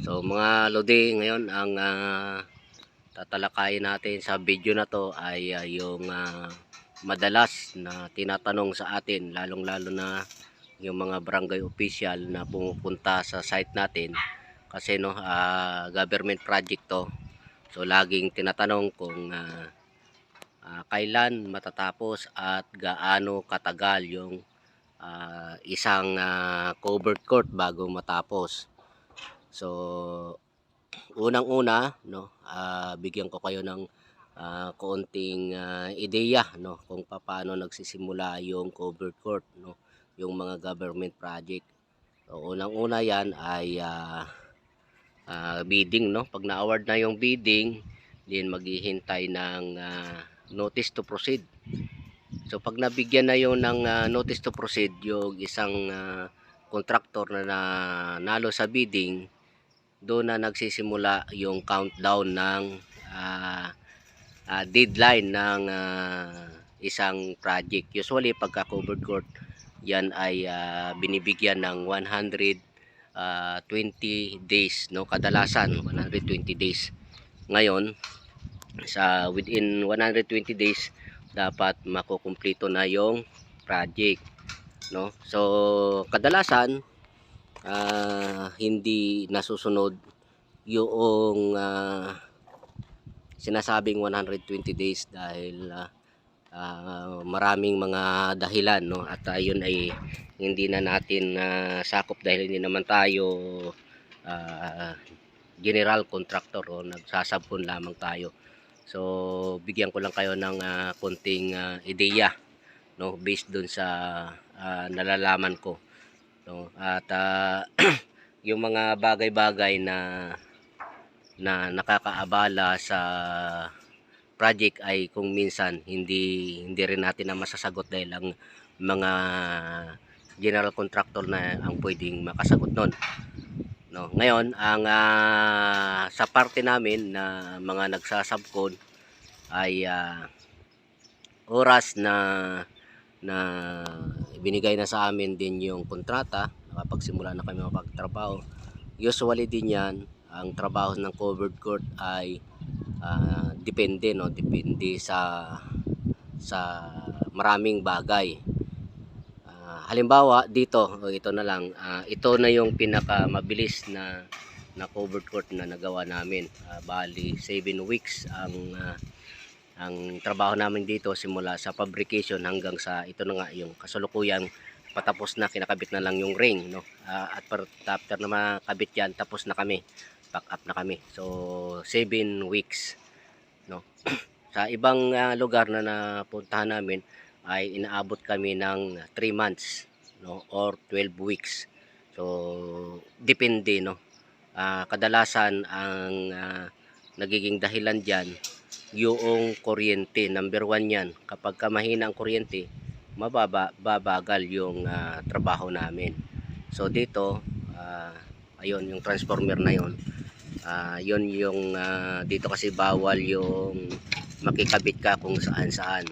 So mga lodi, ngayon ang tatalakayin natin sa video na to ay yung madalas na tinatanong sa atin, lalong-lalo na yung mga barangay official na pumupunta sa site natin kasi government project to. So laging tinatanong kung kailan matatapos at gaano katagal yung isang covered court bago matapos. So unang-una, bigyan ko kayo ng kaunting ideya, kung paano nagsisimula yung covered court, yung mga government project. So unang-una yan ay bidding, pag na-award na yung bidding, din maghihintay ng notice to proceed. So pag nabigyan na yung ng notice to proceed yung isang contractor na nalo sa bidding, doon na nagsisimula yung countdown ng deadline ng isang project. Usually pagka covered court, yan ay binibigyan ng 120 days, kadalasan 120 days. Ngayon sa within 120 days dapat makukumpleto na yung project, so kadalasan hindi nasusunod yung sinasabing 120 days dahil maraming mga dahilan, at yun ay hindi na natin sakop dahil hindi naman tayo general contractor o nagsasabkon lamang tayo. So bigyan ko lang kayo ng konting ideya, based dun sa nalalaman ko, at yung mga bagay-bagay na nakakaabala sa project ay kung minsan hindi rin natin na masasagot dahil ang mga general contractor na ang pwedeng makasagot nun. Ngayon ang sa parte namin na mga nagsasabkon ay oras na binigay na sa amin din yung kontrata, nakapagsimula na kami mapagtrabaho. Usually din yan, ang trabaho ng covered court ay depende sa maraming bagay. Halimbawa dito, ito na lang, ito na yung pinaka mabilis na covered court na nagawa namin. Bali 7 weeks ang trabaho namin dito, simula sa fabrication hanggang sa ito na nga yung kasulukuyang patapos na, kinakabit na lang yung ring, at after na makabit yan, tapos na kami, pack up na kami. So 7 weeks, sa ibang lugar na napuntahan namin ay inaabot kami ng 3 months, or 12 weeks. So depende, kadalasan ang nagiging dahilan diyan yung kuryente. Number 1 yan, kapag mahina ang kuryente, babagal yung trabaho namin. So dito ayun yung transformer na yun, yun yung dito kasi bawal yung makikabit ka kung saan.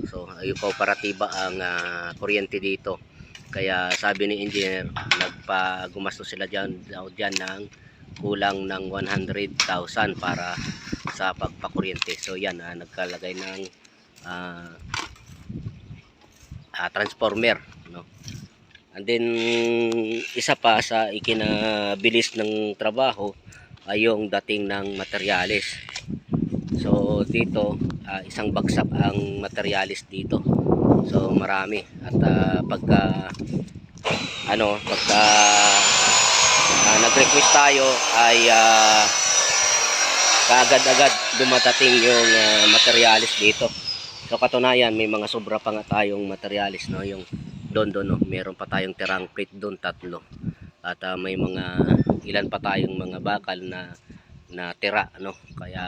So yung kooperatiba ang kuryente dito, kaya sabi ni engineer, gumastos sila dyan ng kulang ng 100,000 para sa pagpakuryente. So yan, nagkalagay ng transformer, and then isa pa sa ikinabilis ng trabaho ay yung dating ng materyales. So dito isang bagsak ang materyales dito, so marami, at pagka nag-request tayo ay kaagad-agad dumatating yung materyales dito. So katunayan, may mga sobra pa nga tayong materyales, yung doon meron pa tayong tirang plate doon, 3, at may mga ilan pa tayong mga bakal na tira, kaya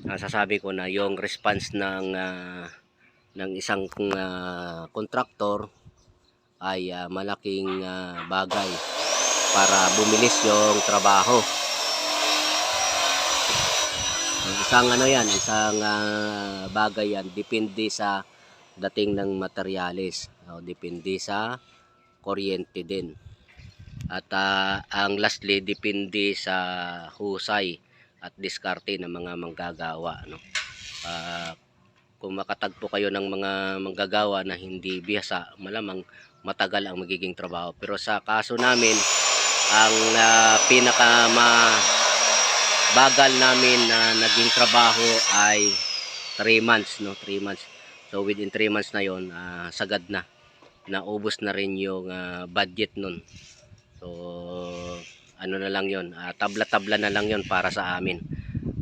nasasabi ko na yung response ng isang contractor ay malaking bagay para bumilis yung trabaho. Isang isang bagay yan, depende sa dating ng materyales, depende sa kuryente din. At ang lastly, depende sa husay at diskarte ng mga manggagawa, no? Ah, kung makatagpo kayo ng mga manggagawa na hindi bihasa, malamang matagal ang magiging trabaho. Pero sa kaso namin, ang pinaka bagal namin na naging trabaho ay 3 months, no? 3 months. So within 3 months na yon, sagad na. Naubos na rin yung budget nun. So ano na lang yon, tabla-tabla na lang yon para sa amin.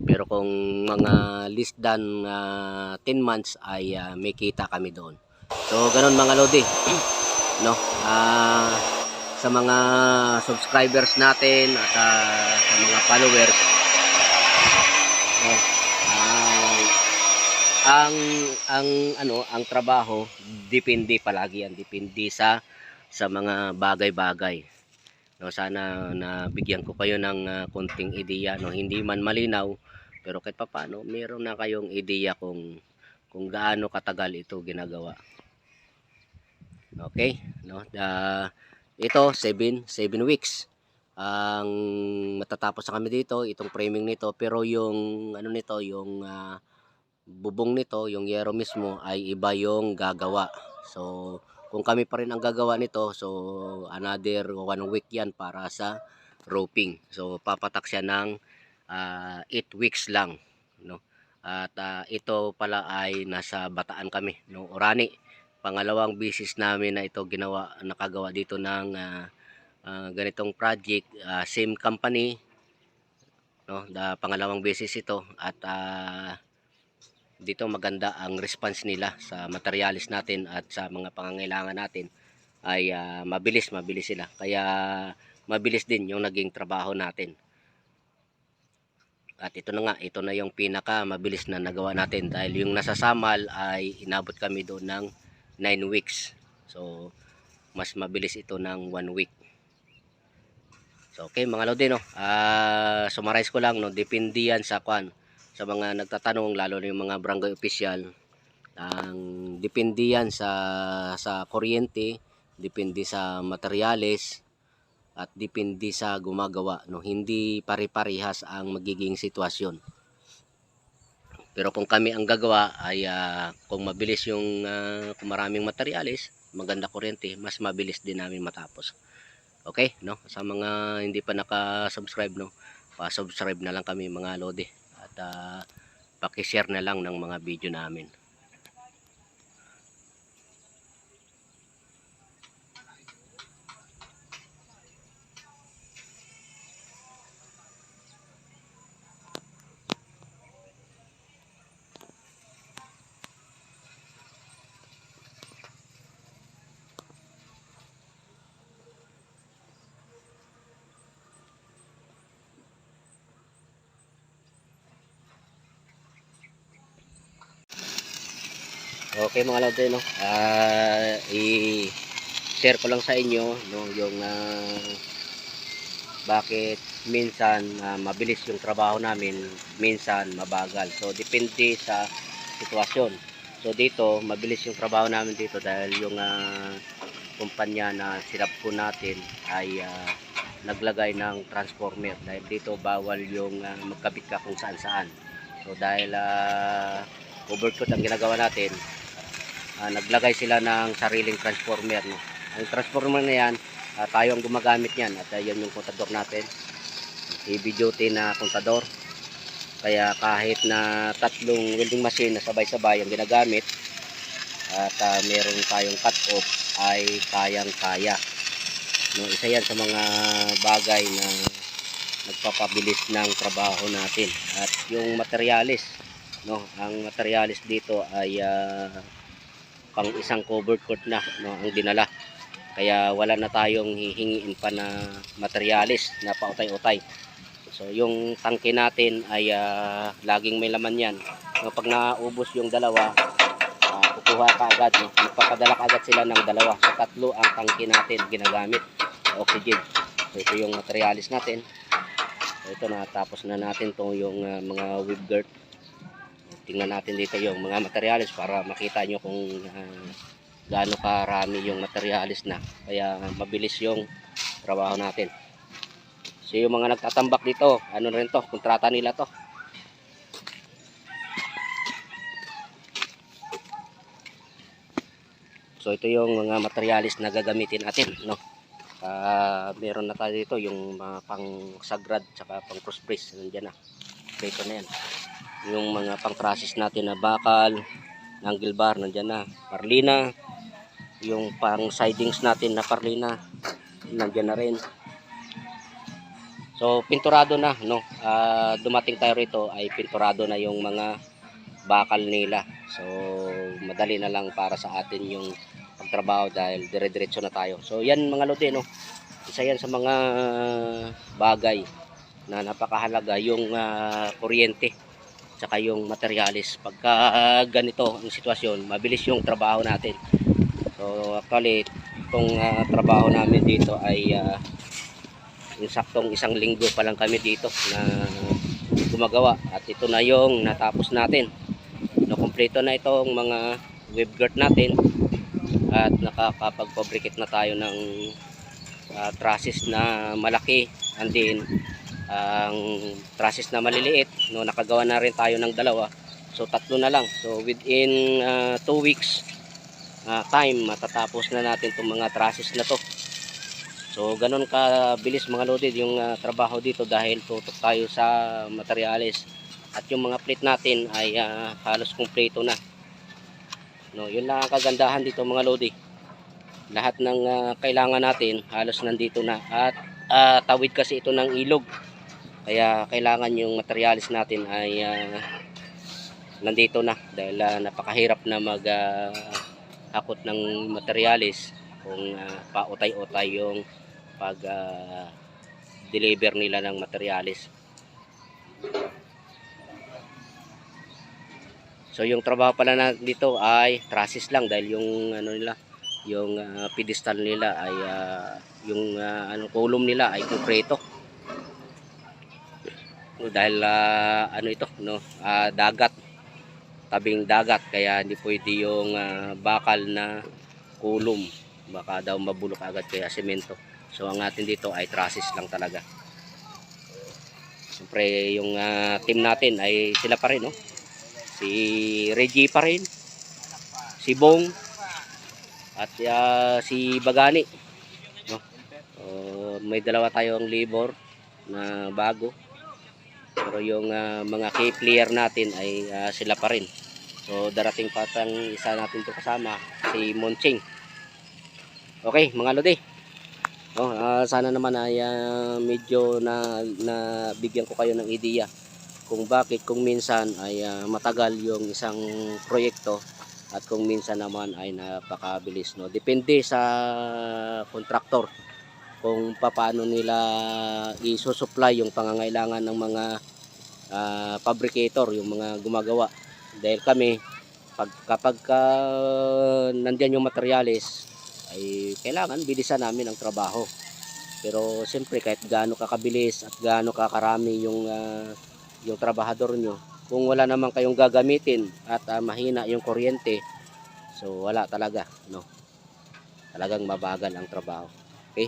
Pero kung mga less than 10 months ay may kita kami doon. So ganun mga lodi, no? Sa mga subscribers natin at sa mga followers, no? Ang trabaho depende palagi yan, depende sa mga bagay-bagay. No, sana nabigyan ko kayo ng konting ideya, no, hindi man malinaw pero kahit papaano meron na kayong ideya kung gaano katagal ito ginagawa. Okay, no? Ito 7 weeks ang matatapos na kami dito, itong framing nito, pero yung ano nito, yung bubong nito, yung yero mismo ay iba yung gagawa. So kung kami pa rin ang gagawa nito, so another 1 week yan para sa roping. So papatak siya ng 8 weeks lang, no? At ito pala ay nasa Bataan kami, no, Orani. Pangalawang bisis namin na ito nakagawa dito ng ganitong project, same company, no, pangalawang beses ito. At dito maganda ang response nila sa materialis natin at sa mga pangangailangan natin, ay mabilis sila, kaya mabilis din yung naging trabaho natin. At ito na yung pinaka mabilis na nagawa natin, dahil yung nasa Samal ay inabot kami doon ng 9 weeks. So mas mabilis ito ng 1 week. So okay mga lodi, no, summarize ko lang, no, depende yan sa sa mga nagtatanong, lalo na yung mga barangay official. Ang depende yan sa kuryente, depende sa materyales, at depende sa gumagawa, no. Hindi pare-parehas ang magiging sitwasyon. Pero kung kami ang gagawa ay kung mabilis yung kung maraming materyales, maganda kuryente, mas mabilis din namin matapos. Okay, no? Sa mga hindi pa naka-subscribe, no, pa-subscribe na lang kami mga lodi, at paki-share na lang ng mga video namin. Okay mga lodi, no, i-share ko lang sa inyo, no, yung bakit minsan mabilis yung trabaho namin, minsan mabagal. So depende sa sitwasyon. So dito mabilis yung trabaho namin dito dahil yung kumpanya na sinap po natin ay naglagay ng transformer, dahil dito bawal yung magkabit ka kung saan saan. So dahil overcoat ang ginagawa natin, naglagay sila ng sariling transformer, no? Ang transformer na yan, tayo ang gumagamit yan, at yan yung kontador natin, heavy duty na kontador. Kaya kahit na 3 welding machine na sabay-sabay ang ginagamit, at meron tayong cut off, ay kayang-kaya, no? Isa yan sa mga bagay na nagpapabilis ng trabaho natin. At yung materialis, no, ang materialis dito ay pang isang covered court na, no, ang dinala. Kaya wala na tayong hihingiin pa na materialis na pautay-utay. So yung tangke natin ay laging may laman yan. So, pag naubos yung dalawa, kukuha ka agad, no? Magpapadala ka agad sila ng dalawa. So 3 ang tangke natin ginagamit sa oxygen. So ito yung materialis natin. So ito, natapos na natin to yung mga weave guard. Tingnan natin dito yung mga materialis para makita nyo kung gaano karami yung materialis na. Kaya mabilis yung trabaho natin. So yung mga nagtatambak dito, ano rin to, kontrata nila to. So ito yung mga materialis na gagamitin natin, no. Meron na tayo dito yung mga pang sagrad tsaka pang cross brace, nandiyan na. Ito na yan. Yung mga pang trusses natin na bakal, angle bar, nandiyan na. Parlina, yung pang sidings natin na parlina, nandiyan na rin. So pinturado na, no. Dumating tayo rito ay pinturado na yung mga bakal nila. So madali na lang para sa atin yung pagtrabaho dahil dire-diretso na tayo. So yan mga lodi, no. Isa yan sa mga bagay na napakahalaga, yung kuryente tsaka yung materialis. Pagka ganito ang sitwasyon, mabilis yung trabaho natin. So actually itong trabaho namin dito ay yung saktong 1 linggo pa lang kami dito na gumagawa, at ito na yung natapos natin. Nakumpleto na itong mga wave guard natin at nakakapag-fabricate na tayo ng trusses na malaki, and then ang trusses na maliliit, no, nakagawa na rin tayo ng 2, so 3 na lang. So within 2 weeks time matatapos na natin itong mga trusses na to. So ganun kabilis mga lodi yung trabaho dito dahil tutok tayo sa materials, at yung mga plate natin ay halos kumpleto na, no. Yun lang ang kagandahan dito mga lodi, lahat ng kailangan natin halos nandito na, at tawid kasi ito ng ilog, kaya kailangan yung materials natin ay nandito na, dahil napakahirap na hakot ng materials kung pautay-utay yung pag deliver nila ng materials. So yung trabaho pala na dito ay trusses lang, dahil yung ano nila, yung pedestal nila ay yung column nila ay konkreto. No, dahil ano ito, no, dagat, tabing dagat, kaya hindi pwede yung bakal na column, baka daw mabulok agad, kaya semento. So ang atin dito ay trusses lang talaga. Siyempre yung team natin ay sila pa rin, no. Si Reggie pa rin, si Bong, at si Bagani, no. May 2 tayong labor na bago, pero yung mga key player natin ay sila pa rin. So darating pa tang isa natin to kasama, si Monching. Okay mga lodi, sana naman ay medyo na bigyan ko kayo ng ideya kung bakit kung minsan ay matagal yung isang proyekto, at kung minsan naman ay napakabilis, no. Depende sa kontraktor kung paano nila isusupply yung pangangailangan ng mga fabricator, yung mga gumagawa. Dahil kami kapag nandiyan yung materials ay kailangan bilisan namin ang trabaho. Pero siyempre kahit gaano kakabilis at gaano kakarami yung trabahador nyo, kung wala naman kayong gagamitin at mahina yung kuryente, so wala talaga, no. Talagang mabagal ang trabaho. Okay.